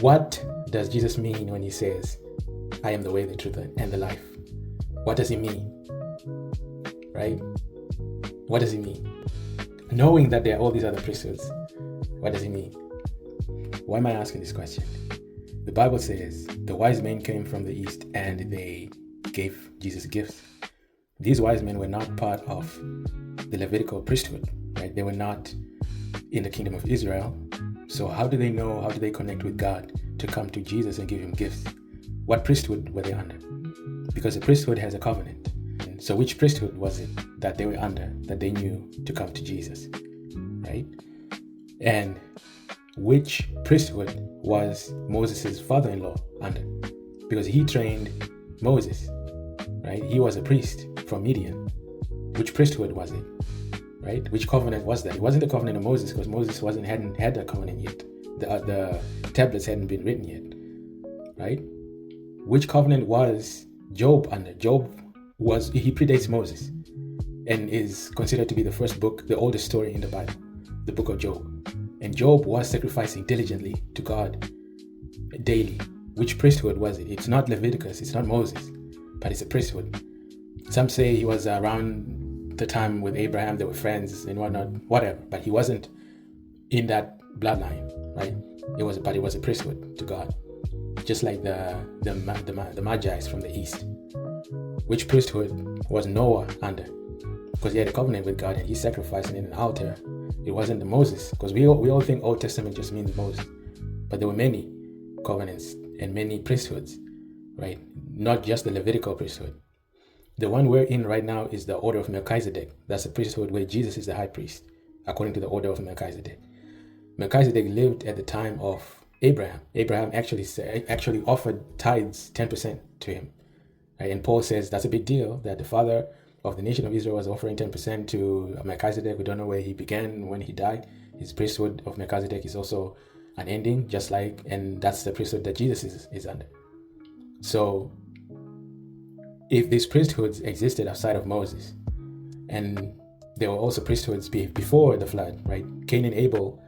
What does Jesus mean when he says, I am the way, the truth, and the life? What does he mean? Right? What does he mean? Knowing that there are all these other priesthoods, what does he mean? Why am I asking this question? The Bible says the wise men came from the east and they gave Jesus gifts. These wise men were not part of the Levitical priesthood, right? They were not in the kingdom of Israel. So how do they know, how do they connect with God to come to Jesus and give him gifts? What priesthood were they under? Because the priesthood has a covenant. So which priesthood was it that they were under, that they knew to come to Jesus, right? And which priesthood was Moses' father-in-law under? Because he trained Moses, right? He was a priest from Midian. Which priesthood was it, right? Which covenant was that? It wasn't the covenant of Moses, because Moses hadn't had that covenant yet. The tablets hadn't been written yet, right? Which covenant was Job under? He predates Moses and is considered to be the first book, the oldest story in the Bible, the book of Job. And Job was sacrificing diligently to God daily. Which priesthood was it? It's not Leviticus, it's not Moses, but it's a priesthood. Some say he was around the time with Abraham, they were friends and whatnot, whatever, but he wasn't in that bloodline, right? It was a priesthood to God, just like the Magi's from the east. Which priesthood was Noah under? Because he had a covenant with God and he sacrificed in an altar. It wasn't the Moses, because we all think Old Testament just means Moses, but there were many covenants and many priesthoods, right? Not just the Levitical priesthood. The one we're in right now is the order of Melchizedek. That's a priesthood where Jesus is the high priest, according to the order of Melchizedek. Melchizedek lived at the time of Abraham. Abraham actually offered tithes 10% to him. Right? And Paul says that's a big deal, that the father of the nation of Israel was offering 10% to Melchizedek. We don't know where he began, when he died. His priesthood of Melchizedek is also an ending, and that's the priesthood that Jesus is under. So if these priesthoods existed outside of Moses, and there were also priesthoods before the flood, right? Cain and Abel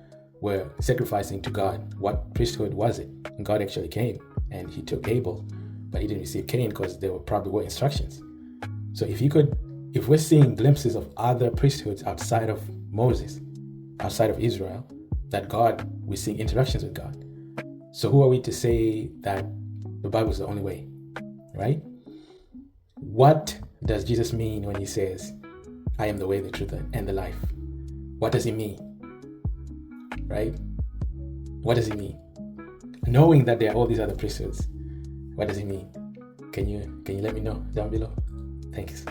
were sacrificing to God. What priesthood was it? And God actually came and he took Abel, but he didn't receive Cain because there probably were instructions. So if we're seeing glimpses of other priesthoods outside of Moses, outside of Israel, we're seeing interactions with God. So who are we to say that the Bible is the only way, right? What does Jesus mean when he says, I am the way, the truth, and the life? What does he mean, right? What does he mean? Knowing that there are all these other priesthoods, what does he mean? Can you let me know down below? Thanks.